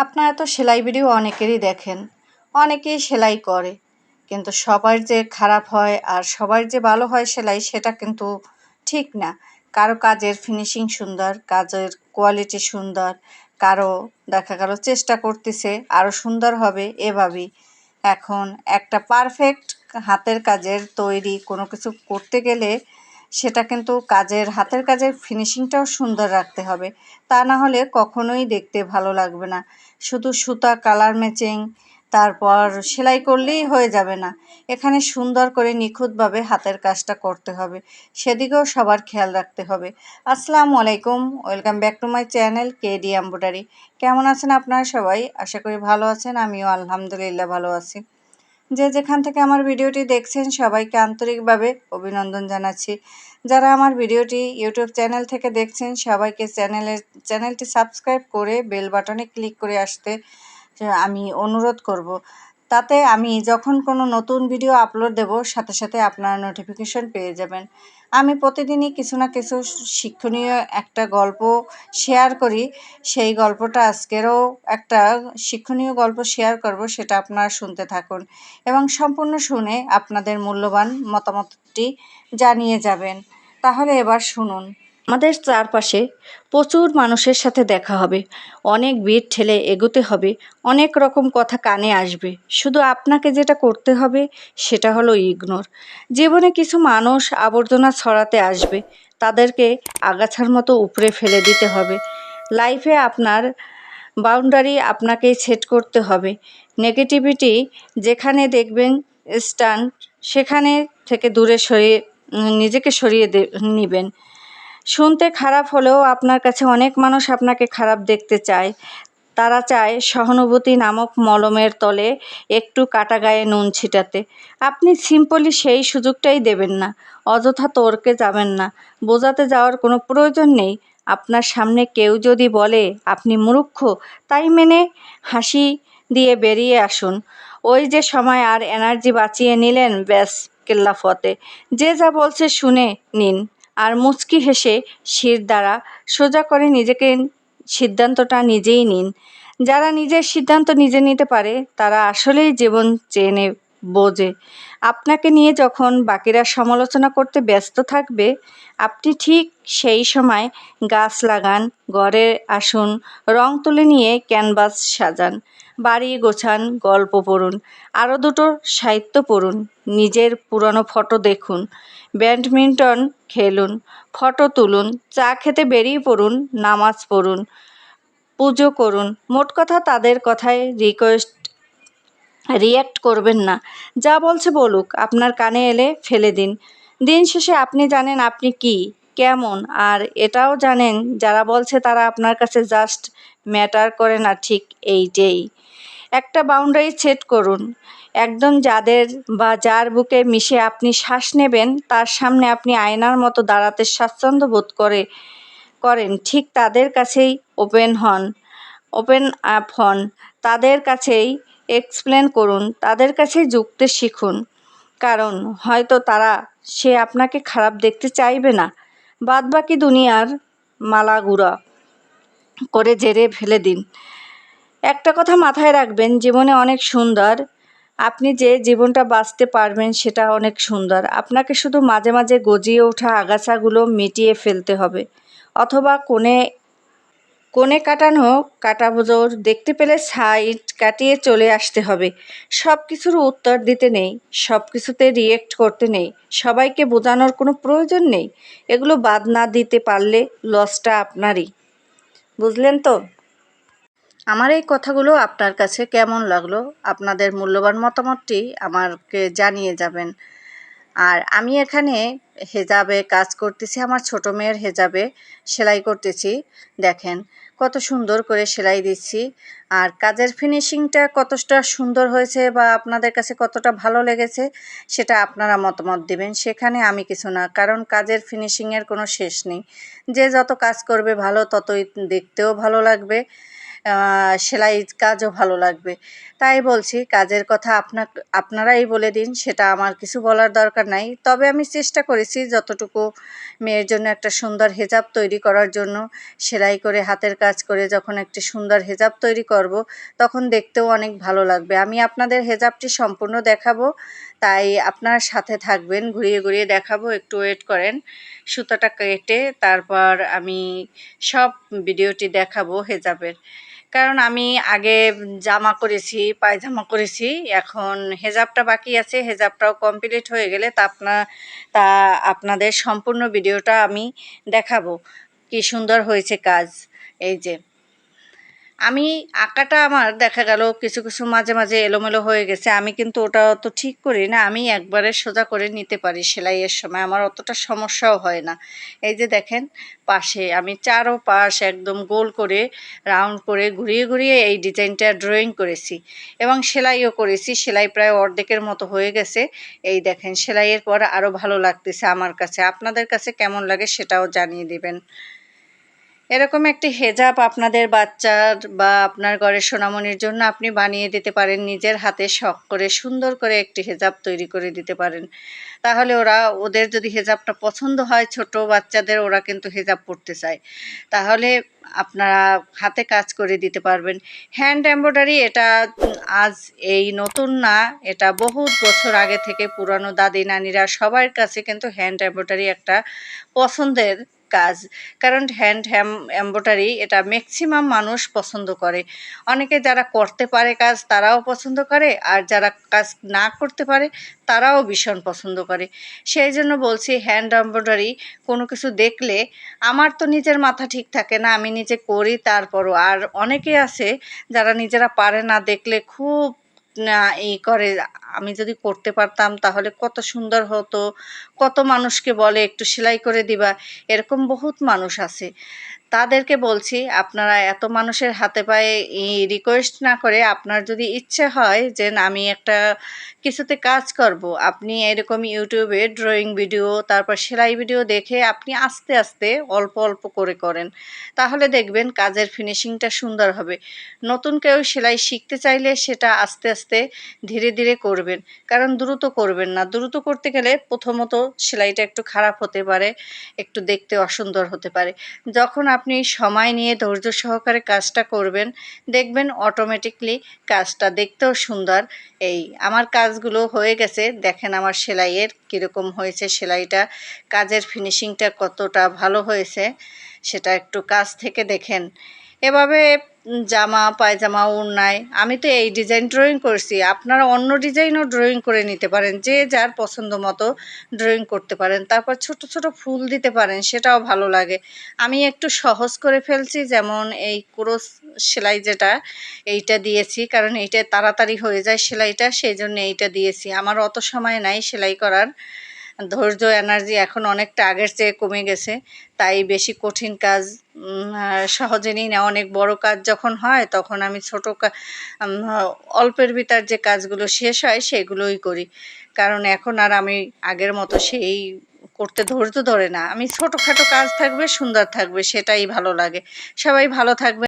আপনারা তো সেলাই ভিডিও অনেকেরই দেখেন, অনেকেই সেলাই করে, কিন্তু সবার যে খারাপ হয় আর সবার যে ভালো হয় সেলাই সেটা কিন্তু ঠিক না। কারো কাজের ফিনিশিং সুন্দর, কাজের কোয়ালিটি সুন্দর, কারো দেখা গেল চেষ্টা করতেছে আরও সুন্দর হবে এভাবেই। এখন একটা পারফেক্ট হাতের কাজের তৈরি কোনো কিছু করতে গেলে সেটা কিন্তু হাতের কাজের ফিনিশিংটাও সুন্দর রাখতে হবে, তা না হলে কখনোই দেখতে ভালো লাগবে না। শুধু সুতা কালার ম্যাচিং তারপর সেলাই করলেই হয়ে যাবে না, এখানে সুন্দর করে নিখুঁতভাবে হাতের কাজটা করতে হবে, সেদিকেও সবার খেয়াল রাখতে হবে। আসসালামু আলাইকুম, welcome back to my channel KD embroidery. কেমন আছেন আপনারা সবাই? আশা করি ভালো আছেন, আমিও আলহামদুলিল্লাহ ভালো আছি। যে যেখান থেকে আমার ভিডিওটি দেখছেন সবাইকে আন্তরিকভাবে অভিনন্দন জানাচ্ছি। যারা আমার ভিডিওটি ইউটিউব চ্যানেল থেকে দেখছেন সবাইকে চ্যানেলটি সাবস্ক্রাইব করে বেল বাটনে ক্লিক করে আসতে আমি অনুরোধ করব। তাতে আমি যখন কোনো নতুন ভিডিও আপলোড দেব সাথে সাথে আপনারা নোটিফিকেশন পেয়ে যাবেন। আমি প্রতিদিনই কিছু না কিছু শিক্ষণীয় একটা গল্প শেয়ার করি, সেই গল্পটা আজকেরও একটা শিক্ষণীয় গল্প শেয়ার করব, সেটা আপনারা শুনতে থাকুন এবং সম্পূর্ণ শুনে আপনাদের মূল্যবান মতামতটি জানিয়ে যাবেন। তাহলে এবার শুনুন। আমাদের চারপাশে প্রচুর মানুষের সাথে দেখা হবে, অনেক ভিড় ঠেলে এগোতে হবে, অনেক রকম কথা কানে আসবে। শুধু আপনাকে যেটা করতে হবে সেটা হলো ইগনোর। জীবনে কিছু মানুষ আবর্জনা ছড়াতে আসবে, তাদেরকে আগাছার মতো উপড়ে ফেলে দিতে হবে। লাইফে আপনার বাউন্ডারি আপনাকেই সেট করতে হবে। নেগেটিভিটি যেখানে দেখবেন স্টান্ট, সেখানে থেকে দূরে নিজেকে সরিয়ে নেবেন। শুনতে খারাপ হলেও আপনার কাছে অনেক মানুষ আপনাকে খারাপ দেখতে চায়। তারা চায় সহানুভূতি নামক মলমের তলে একটু কাটা গায়ে নুন ছিটাতে। আপনি সিম্পলি সেই সুযোগটাই দেবেন না। অযথা তর্কে যাবেন না, বোঝাতে যাওয়ার কোনো প্রয়োজন নেই। আপনার সামনে কেউ যদি বলে আপনি মূর্খ, তাই মেনে হাসি দিয়ে বেরিয়ে আসুন। ওই যে সময় আর এনার্জি বাঁচিয়ে নিলেন, ব্যাস কেল্লা ফতে। যে যা বলছে শুনে নিন আর মুচকি হেসে শির দ্বারা সোজা করে নিজেকে সিদ্ধান্তটা নিজেই নিন। যারা নিজের সিদ্ধান্ত নিজে নিতে পারে তারা আসলেই জীবন চেনে বোঝে। আপনাকে নিয়ে যখন বাকিরা সমালোচনা করতে ব্যস্ত থাকবে, আপনি ঠিক সেই সময় গাছ লাগান, ঘরে আসুন, রং তুলি নিয়ে ক্যানভাস সাজান, বাড়ি গোছান, গল্প পড়ুন, আরও দুটো সাহিত্য পড়ুন, নিজের পুরনো ফটো দেখুন, ব্যাডমিন্টন খেলুন, ফটো তুলুন, চা খেতে বেরিয়ে পড়ুন, নামাজ পড়ুন, পুজো করুন। মোট কথা তাদের কথায় রিয়্যাক্ট করবেন না। যা বলছে বলুক, আপনার কানে এলে ফেলে দিন। দিন শেষে আপনি জানেন আপনি কি, কেমন, আর এটাও জানেন যারা বলছে তারা আপনার কাছে জাস্ট ম্যাটার করে না, ঠিক এইটাই। একটা বাউন্ডারি সেট করুন। একদম যার বুকে মিশে আপনি শ্বাস নেবেন, তার সামনে আপনি আয়নার মতো দাঁড়াতে স্বাচ্ছন্দ্য বোধ করেন, ঠিক তাদের কাছেই ওপেন আপ হন, তাদের কাছেই এক্সপ্লেন করুন, তাদের কাছেই যুক্তি শিখুন। কারণ হয়তো সে আপনাকে খারাপ দেখতে চাইবে না। বাদবাকি দুনিয়ার মালাগুড়া করে ঝেড়ে ফেলে দিন। একটা কথা মাথায় রাখবেন, জীবনে অনেক সুন্দর, আপনি যে জীবনটা বাঁচতে পারবেন সেটা অনেক সুন্দর। আপনাকে শুধু মাঝে মাঝে গজিয়ে ওঠা আগাছাগুলো মিটিয়ে ফেলতে হবে, অথবা কোণে কাটাবুজোর দেখতে পেলে সাইড কাটিয়ে চলে আসতে হবে। সব কিছুর উত্তর দিতে নেই, সব কিছুতে রিয়েক্ট করতে নেই, সবাইকে বোঝানোর কোনো প্রয়োজন নেই। এগুলো বাদ না দিতে পারলে লসটা আপনারই। বুঝলেন তো? আমার এই কথাগুলো আপনার কাছে কেমন লাগলো? আপনাদের মূল্যবান মতামতটি আমাকে জানিয়ে যাবেন। আর আমি এখানে হেজাবে কাজ করতেছি, আমার ছোট মেয়ের হেজাবে সেলাই করতেছি। দেখেন কত সুন্দর করে সেলাই দিচ্ছি, আর কাজের ফিনিশিংটা কতটা সুন্দর হয়েছে বা আপনাদের কাছে কতটা ভালো লেগেছে সেটা আপনারা মতামত দিবেন। সেখানে আমি কিছু না, কারণ কাজের ফিনিশিংয়ের কোনো শেষ নেই। যে যত কাজ করবে ভালো, ততই দেখতেও ভালো লাগবে সেলাই কাজও ভালো লাগবে। তাই বলছি কাজের কথা আপনারাই বলে দিন, সেটা আমার কিছু বলার দরকার নাই। তবে আমি চেষ্টা করেছি যতটুকু মেয়ের জন্য একটা সুন্দর হেজাব তৈরি করার জন্য, সেলাই করে হাতের কাজ করে যখন একটি সুন্দর হেজাব তৈরি করব তখন দেখতেও অনেক ভালো লাগবে। আমি আপনাদের হেজাবটি সম্পূর্ণ দেখাবো, তাই আপনার সাথে থাকবেন, ঘুরিয়ে ঘুরিয়ে দেখাবো, একটু ওয়েট করেন। সুতাটা কেটে তারপর আমি সব ভিডিওটি দেখাবো হেজাবের। কারণ আমি আগে জামা করেছি, পায়জামা করেছি, এখন হেজাবটা বাকি আছে। হেজাবটাও কমপ্লিট হয়ে গেলে তা আপনাদের সম্পূর্ণ ভিডিওটা আমি দেখাবো কি সুন্দর হয়েছে কাজ। এই যে আমি আঁকাটা আমার দেখা গেল কিছু কিছু মাঝে মাঝে এলোমেলো হয়ে গেছে, আমি কিন্তু ওটা অত ঠিক করি না, আমি একবারে সোজা করে নিতে পারি সেলাইয়ের সময়, আমার অতটা সমস্যাও হয় না। এই যে দেখেন পাশে আমি চারো পাশ একদম গোল করে রাউন্ড করে ঘুরিয়ে ঘুরিয়ে এই ডিজাইনটা ড্রয়িং করেছি এবং সেলাইও করেছি। সেলাই প্রায় অর্ধেকের মতো হয়ে গেছে। এই দেখেন সেলাইয়ের পর আরও ভালো লাগতেছে আমার কাছে। আপনাদের কাছে কেমন লাগে সেটাও জানিয়ে দেবেন। এরকম একটি হেজাব আপনাদের বাচ্চার বা আপনার ঘরের সোনামণির জন্য আপনি বানিয়ে দিতে পারেন, নিজের হাতে শখ করে সুন্দর করে একটি হেজাব তৈরি করে দিতে পারেন। তাহলে ওদের যদি হেজাবটা পছন্দ হয়, ছোট বাচ্চাদের ওরা কিন্তু হেজাব পরতে চায়, তাহলে আপনারা হাতে কাজ করে দিতে পারবেন। হ্যান্ড এমব্রয়ডারি এটা আজ এই নতুন না, এটা বহুত বছর আগে থেকে পুরানো দাদি নানিরা সবার কাছে কিন্তু হ্যান্ড এমব্রয়ডারি একটা পছন্দের কাজ। কারণ হ্যান্ড এমব্রয়ডারি এটা ম্যাক্সিমাম মানুষ পছন্দ করে। অনেকে যারা করতে পারে কাজ তারাও পছন্দ করে, আর যারা কাজ না করতে পারে তারাও ভীষণ পছন্দ করে। সেই জন্য বলছি হ্যান্ড এমব্রয়ডারি কোনো কিছু দেখলে আমার তো নিজের মাথা ঠিক থাকে না, আমি নিজে করি তারপরও। আর অনেকে আছে যারা নিজেরা পারে না, দেখলে খুব না করে, আমি যদি করতে পারতাম তাহলে কত সুন্দর হতো, কত মানুষকে বলে একটু সেলাই করে দিবা, এরকম বহুত মানুষ আছে। তাদেরকে বলছি আপনারা এত মানুষের হাতে পায়ে রিকোয়েস্ট না করে, আপনার যদি ইচ্ছে হয় যে আমি একটা কিছুতে কাজ করব, আপনি এরকম ইউটিউবে ড্রয়িং ভিডিও তারপর সেলাই ভিডিও দেখে আপনি আস্তে আস্তে অল্প অল্প করে করেন, তাহলে দেখবেন কাজের ফিনিশিংটা সুন্দর হবে। নতুন কেউ সেলাই শিখতে চাইলে সেটা আস্তে আস্তে ধীরে ধীরে করবেন, কারণ দ্রুত করবেন না। দ্রুত করতে গেলে প্রথমত সেলাইটা একটু খারাপ হতে পারে, একটু দেখতে অসুন্দর হতে পারে। যখন আপনি সময় নিয়ে ধৈর্য সহকারে কাজটা করবেন, দেখবেন অটোমেটিকলি কাজটা দেখতেও সুন্দর। এই আমার কাজগুলো হয়ে গেছে, দেখেন আমার সেলাইয়ের কীরকম হয়েছে, সেলাইটা কাজের ফিনিশিংটা কতটা ভালো হয়েছে সেটা একটু কাছ থেকে দেখেন। এভাবে জামা পায়জামা ওড়নায় আমি তো এই ডিজাইন ড্রয়িং করছি, আপনারা অন্য ডিজাইনও ড্রয়িং করে নিতে পারেন, যে যার পছন্দ মতো ড্রয়িং করতে পারেন। তারপর ছোট ছোট ফুল দিতে পারেন, সেটাও ভালো লাগে। আমি একটু সহজ করে ফেলছি, যেমন এই ক্রস সেলাই যেটা এইটা দিয়েছি, কারণ এইটা তাড়াতাড়ি হয়ে যায় সেলাইটা, সেই জন্য এইটা দিয়েছি। আমার অত সময় নাই সেলাই করার, ধৈর্য এনার্জি এখন অনেকটা আগের চেয়ে কমে গেছে, তাই বেশি কঠিন কাজ সহজে নিই না। অনেক বড় কাজ যখন হয় তখন আমি অল্পের ভিতর যে কাজগুলো শেষ হয় সেগুলোই করি, কারণ এখন আর আমি আগের মতো সেই করতে ধৈর্য ধরে না। আমি ছোটোখাটো কাজ থাকবে, সুন্দর থাকবে, সেটাই ভালো লাগে। সবাই ভালো থাকবে।